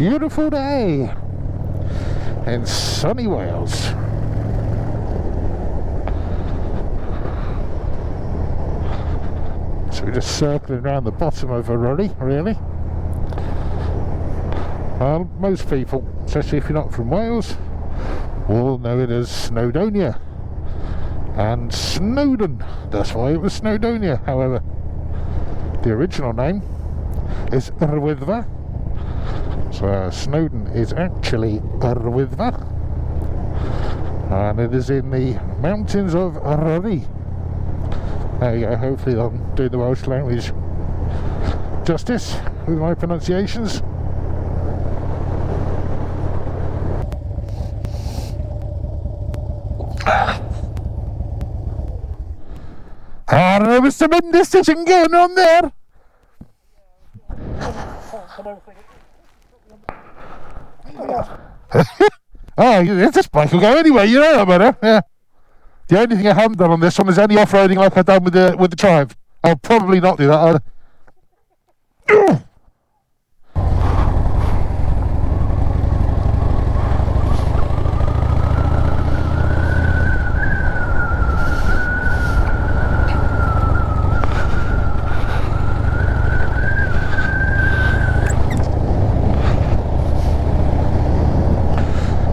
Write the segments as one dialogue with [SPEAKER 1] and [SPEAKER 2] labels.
[SPEAKER 1] beautiful day in sunny Wales. So we're just circling around the bottom of Eryri, really. Well, most people, especially if you're not from Wales, will know it as Snowdonia and Snowdon. That's why it was Snowdonia. However, the original name is Yr Wyddfa. So Snowdon is actually Yr Wyddfa, and it is in the mountains of Eryri. There you go, hopefully I'm doing the Welsh language justice with my pronunciations. Mr. Mendes isn't going on there. Oh, this bike will go anyway, you know that better. Yeah. The only thing I haven't done on this one is any off-roading like I've done with the Triumph. I'll probably not do that.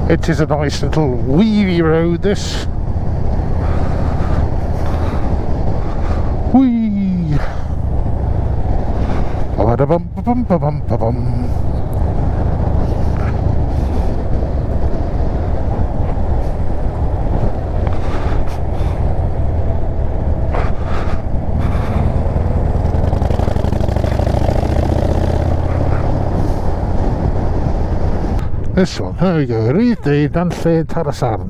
[SPEAKER 1] It is a nice little weavy road, this. Whee! Ba-da-bum-ba-bum-ba-bum-ba-bum. This one, there we go, Rhydd Ddu, Nantlle Valley.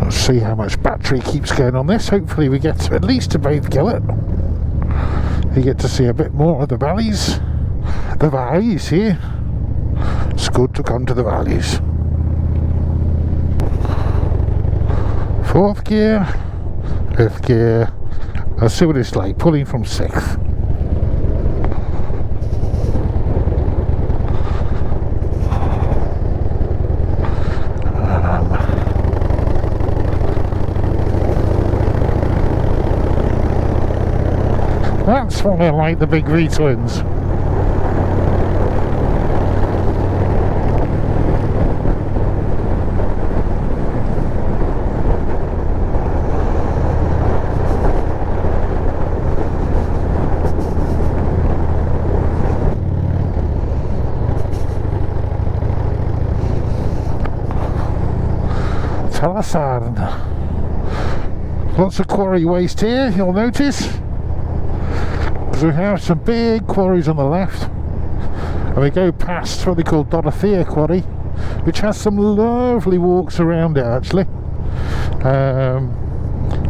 [SPEAKER 1] Let's see how much battery keeps going on this. Hopefully we get to at least to Beddgelert. You get to see a bit more of the valleys. The valleys here. It's good to come to the valleys. 4th gear, 5th gear. Let's see what it's like, pulling from 6th. That's why I like the big V-twins. Lots of quarry waste here, you'll notice, because we have some big quarries on the left, and we go past what they call Dorothea Quarry, which has some lovely walks around it actually.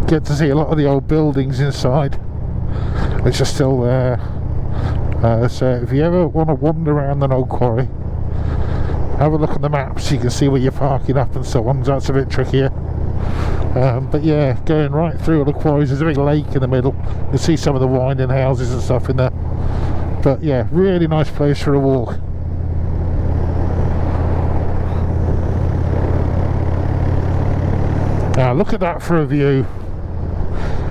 [SPEAKER 1] Get to see a lot of the old buildings inside, which are still there. So if you ever want to wander around an old quarry, have a look on the maps, you can see where you're parking up and so on. That's a bit trickier. But yeah, going right through all the quarries, there's a big lake in the middle. You'll see some of the winding houses and stuff in there. But yeah, really nice place for a walk. Now look at that for a view.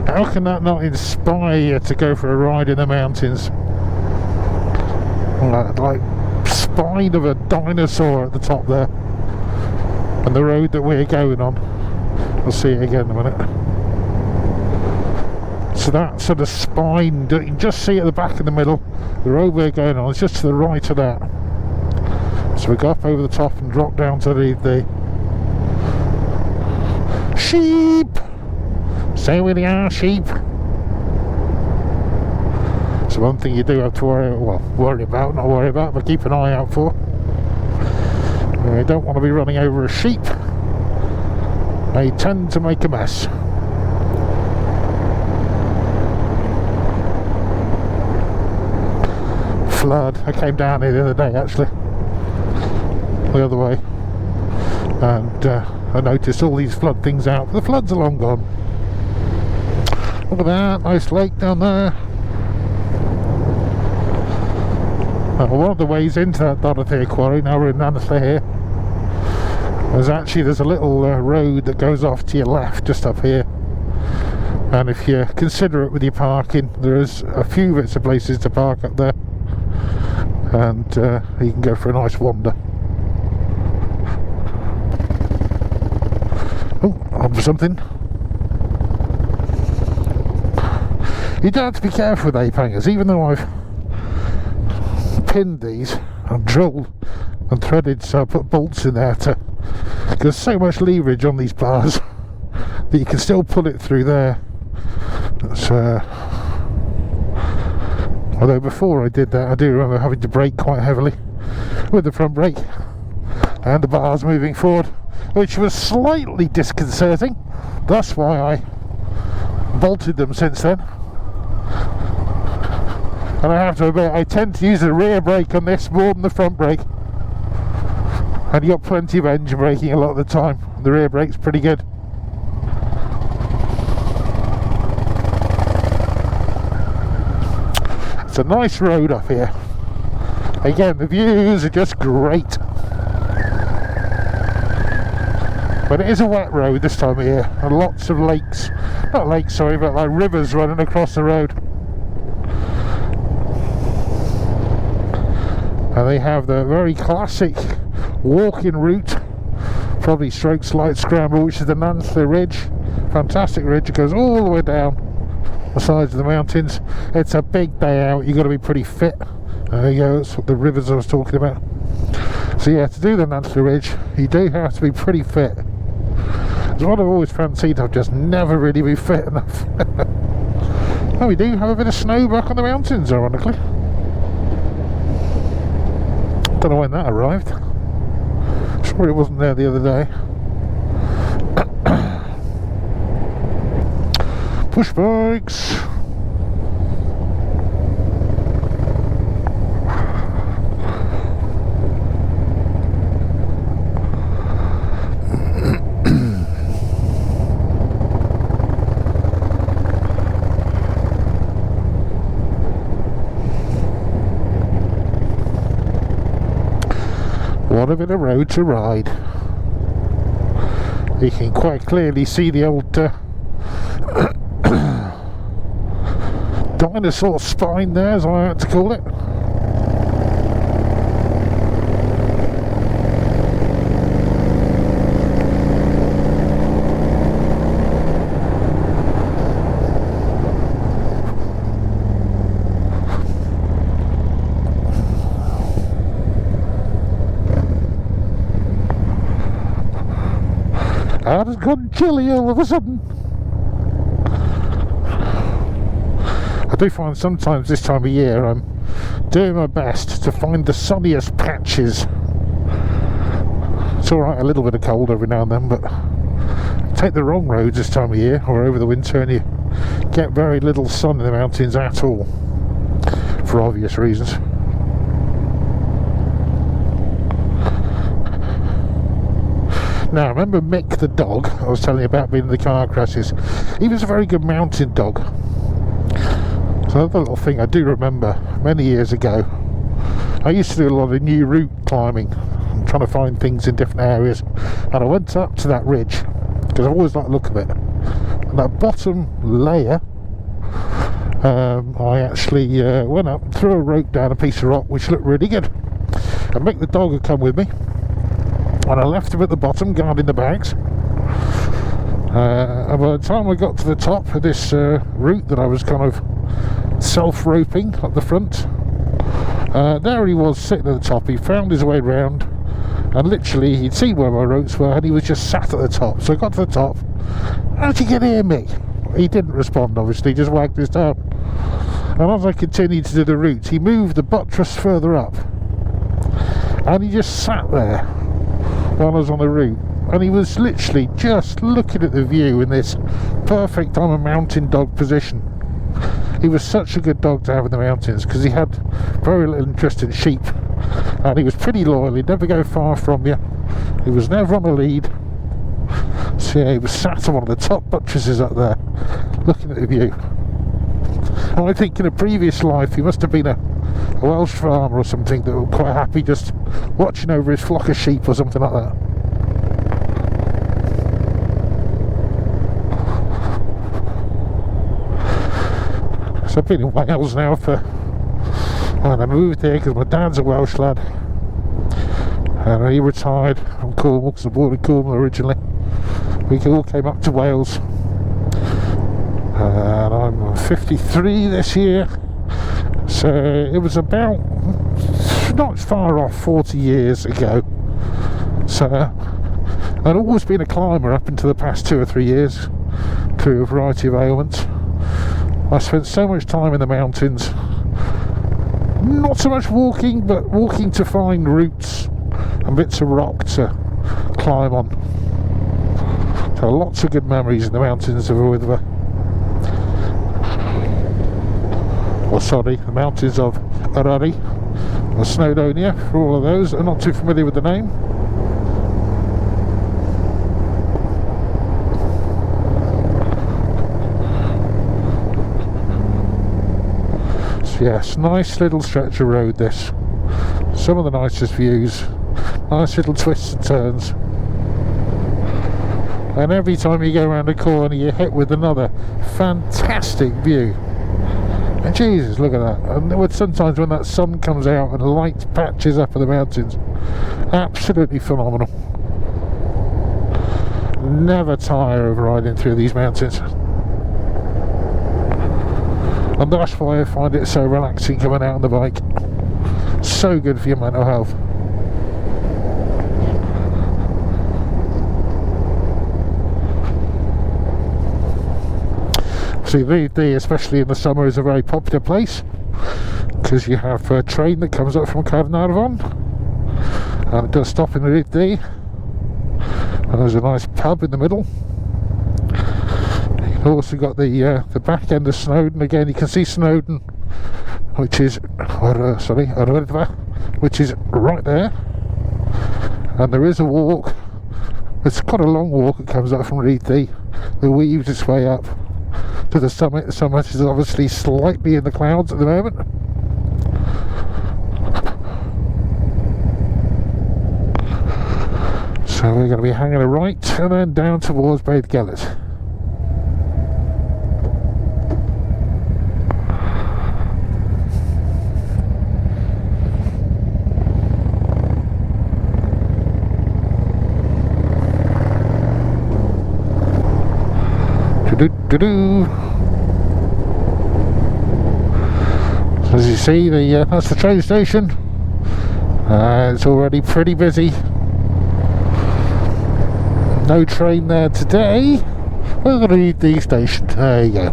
[SPEAKER 1] How can that not inspire you to go for a ride in the mountains? Like spine of a dinosaur at the top there. And the road that we're going on. We'll see it again in a minute. So that sort of spine, you can just see at the back in the middle. The road we're going on is just to the right of that. So we go up over the top and drop down to the sheep. Say where they are, sheep. So one thing you do have to worry about, not worry about, but keep an eye out for. You don't want to be running over a sheep. They tend to make a mess. Flood. I came down here the other day actually, the other way, and I noticed all these flood things out. The floods are long gone. Look at that, nice lake down there. One of the ways into that Dorothea quarry, now we're in Nantlle here, there's a little road that goes off to your left just up here, and if you're considerate with your parking, there is a few bits of places to park up there, and you can go for a nice wander. Oh, on for something. You do have to be careful with ape hangers, even though I've pinned these and drilled and threaded, so I put bolts in there to, there's so much leverage on these bars that you can still pull it through there. So, although before I did that, I do remember having to brake quite heavily with the front brake and the bars moving forward, which was slightly disconcerting. That's why I bolted them since then. And I have to admit, I tend to use the rear brake on this more than the front brake. And you got plenty of engine braking a lot of the time. The rear brake's pretty good. It's a nice road up here. Again, the views are just great. But it is a wet road this time of year, and lots of lakes, not lakes, sorry, but like rivers running across the road. And they have the very classic walking route, probably stroke slight scramble, which is the Nantlle Ridge. Fantastic ridge, it goes all the way down the sides of the mountains. It's a big day out, you've got to be pretty fit. There you go, that's what the rivers I was talking about. So yeah, to do the Nantlle Ridge, you do have to be pretty fit. It's what I've always fancied, I've just never really been fit enough. Oh, we do have a bit of snow back on the mountains, ironically. Don't know when that arrived. Sure it wasn't there the other day. Push bikes. What a bit of road to ride. You can quite clearly see the old dinosaur spine there, as I like to call it. And it's gone chilly all of a sudden. I do find sometimes this time of year I'm doing my best to find the sunniest patches. It's alright, a little bit of cold every now and then, but take the wrong roads this time of year or over the winter and you get very little sun in the mountains at all, for obvious reasons. Now, remember Mick the dog I was telling you about being in the car crashes? He was a very good mountain dog. So another little thing I do remember many years ago, I used to do a lot of new route climbing, trying to find things in different areas, and I went up to that ridge because I've always liked the look of it, and that bottom layer I actually went up, threw a rope down a piece of rock which looked really good, and Mick the dog had come with me. And I left him at the bottom guarding the bags, and by the time I got to the top of this route that I was kind of self-roping up the front, there he was sitting at the top. He found his way round and literally he'd seen where my ropes were and he was just sat at the top. So I got to the top. "How'd you get here, Mick?" He didn't respond, obviously, just wagged his tail. And as I continued to do the route, he moved the buttress further up and he just sat there while I was on the route, and he was literally just looking at the view in this perfect, I'm a mountain dog position. He was such a good dog to have in the mountains because he had very little interest in sheep and he was pretty loyal. He'd never go far from you, he was never on a lead. So yeah, he was sat on one of the top buttresses up there looking at the view. And I think in a previous life he must have been a Welsh farmer or something that was quite happy just watching over his flock of sheep or something like that. So I've been in Wales now and I moved here because my dad's a Welsh lad, and he retired from Cornwall because I was born in Cornwall originally. We all came up to Wales, and I'm 53 this year, so it was about not far off 40 years ago. So I'd always been a climber up until the past 2 or 3 years through a variety of ailments. I spent so much time in the mountains, not so much walking, but walking to find routes and bits of rock to climb on. So lots of good memories in the mountains of Yr Wyddfa. Or sorry, the mountains of Eryri or Snowdonia, for all of those that are not too familiar with the name. Yes, nice little stretch of road this. Some of the nicest views, nice little twists and turns. And every time you go around a corner you're hit with another fantastic view. And Jesus, look at that. And sometimes when that sun comes out and light patches up in the mountains, absolutely phenomenal. Never tire of riding through these mountains. And that's why I find it so relaxing coming out on the bike. So good for your mental health. See, Rhydd Ddu, especially in the summer, is a very popular place because you have a train that comes up from Carnarvon and it does stop in Rhydd Ddu, and there's a nice pub in the middle. Also got the back end of Snowdon. Again, you can see Snowdon, which is Yr Wyddfa, which is right there. And there is a walk. It's quite a long walk. It comes up from Rhydd Ddu. It weaves its way up to the summit. The summit is obviously slightly in the clouds at the moment. So we're going to be hanging a right and then down towards Beddgelert. So as you see, that's the train station. It's already pretty busy. No train there today. We're going to need the station. There you go.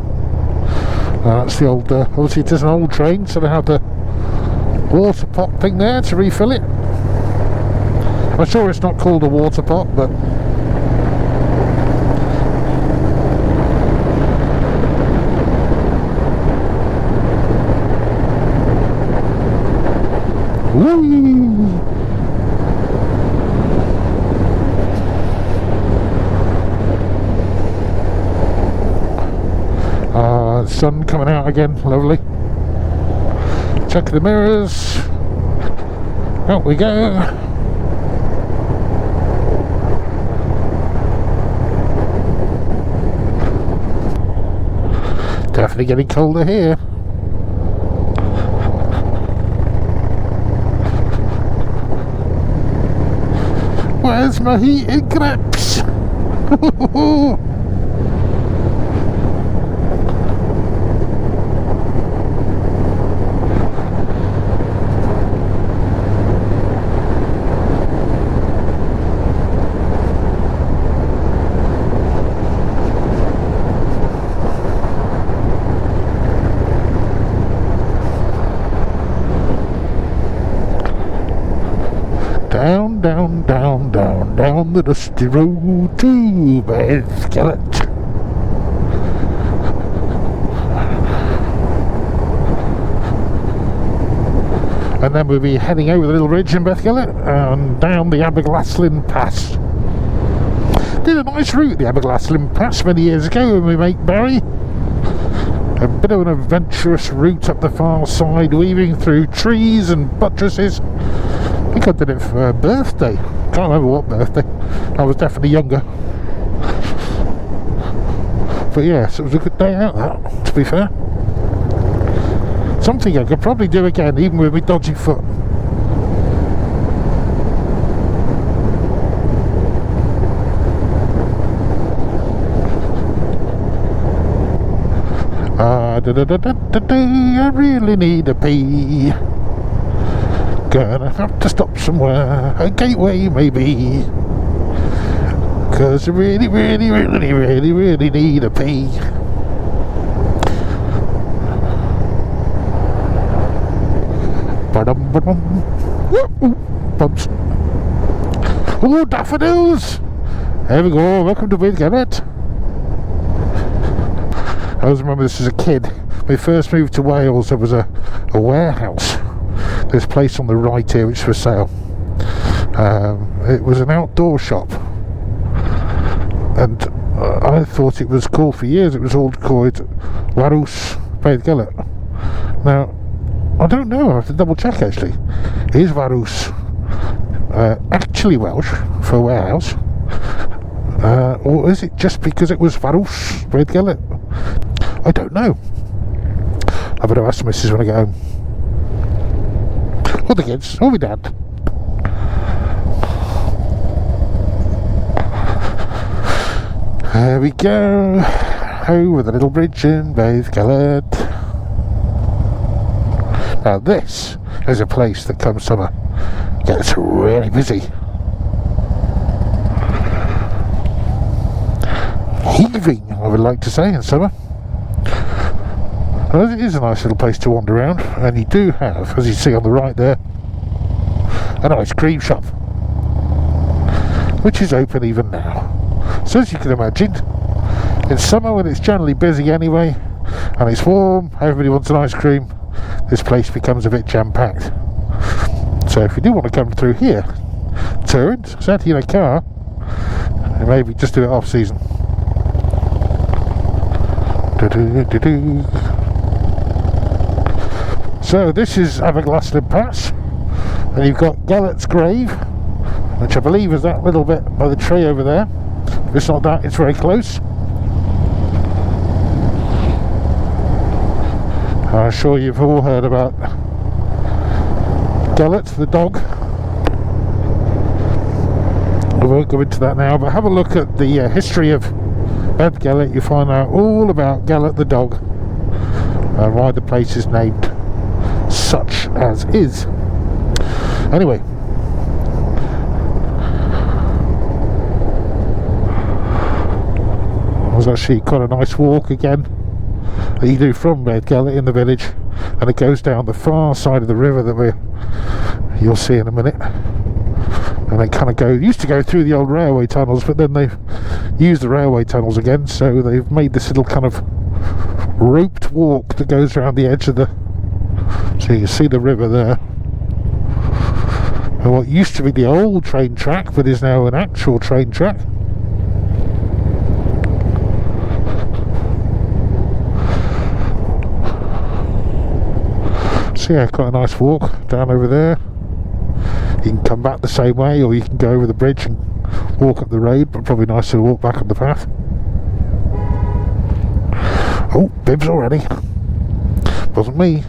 [SPEAKER 1] That's the old, obviously it is an old train, so they have the water pot thing there to refill it. I'm sure it's not called a water pot, but sun coming out again, lovely. Check the mirrors. Out we go. Definitely getting colder here. Where's my heated grips? Down the dusty road to Beddgelert. And then we'll be heading over the little ridge in Beddgelert and down the Beddgelert Pass. Did a nice route, the Beddgelert Pass, many years ago with my mate Barry. A bit of an adventurous route up the far side, weaving through trees and buttresses. I think I did it for a birthday. Can't remember what birthday. I was definitely younger. But yes, it was a good day out, that, to be fair. Something I could probably do again, even with my dodgy foot. I really need a pee. Gonna have to stop somewhere, a gateway maybe. 'Cause I really, really, really, really, really need a pee. Bumps. Oh, daffodils! There we go, welcome to Beddgelert. I always remember this as a kid. When we first moved to Wales, there was a warehouse. This place on the right here which was for sale. It was an outdoor shop. And I thought it was called for years. It was all called Warws Beddgelert. Now, I don't know, I have to double check actually. Is Warws actually Welsh for warehouse? Or is it just because it was Warws Beddgelert? I don't know. I better ask the missus when I get home. Or the kids, or my dad. There we go. Over the little bridge in Beddgelert. Now this is a place that come summer gets really busy. Heaving, I would like to say, in summer. Well, it is a nice little place to wander around, and you do have, as you see on the right there, an ice cream shop, which is open even now. So as you can imagine, in summer when it's generally busy anyway, and it's warm, everybody wants an ice cream, this place becomes a bit jam-packed. So if you do want to come through here, turn, set in a car, and maybe just do it off-season. So this is Aberglasslyn Pass, and you've got Gelert's grave, which I believe is that little bit by the tree over there. If it's not that, it's very close. I'm sure you've all heard about Gelert, the dog. I won't go into that now, but have a look at the history of Beddgelert. You find out all about Gelert the dog and why the place is named such as is. Anyway, it was actually quite a nice walk again that you do from Beddgelert in the village, and it goes down the far side of the river that you'll see in a minute. And they kind of used to go through the old railway tunnels, but then they've used the railway tunnels again, so they've made this little kind of roped walk that goes around the edge of the, so you can see the river there. And what used to be the old train track, but is now an actual train track. So yeah, quite a nice walk down over there. You can come back the same way, or you can go over the bridge and walk up the road, but probably nicer to walk back on the path. Oh, bibs already. Wasn't me.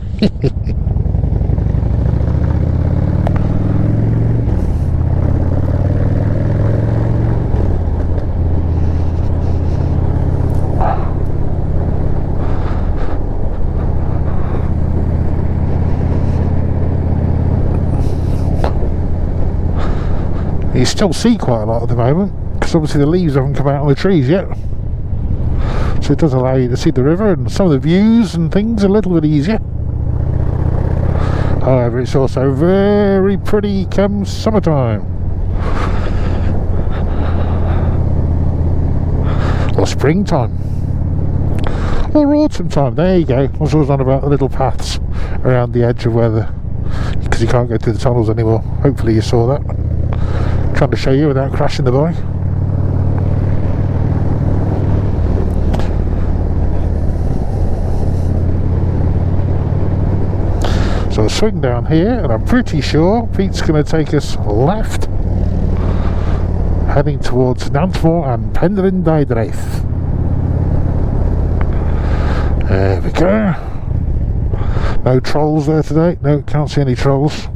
[SPEAKER 1] You still see quite a lot at the moment, because obviously the leaves haven't come out on the trees yet. So it does allow you to see the river and some of the views and things a little bit easier. However, it's also very pretty come summertime. Or springtime. Or autumn time, there you go. I was always on about the little paths around the edge of where because you can't go through the tunnels anymore. Hopefully you saw that. Trying to show you without crashing the bike. we'll swing down here, and I'm pretty sure Pete's going to take us left, heading towards Nantlle and Penrhyn Daidraith. There we go. No trolls there today. No, can't see any trolls.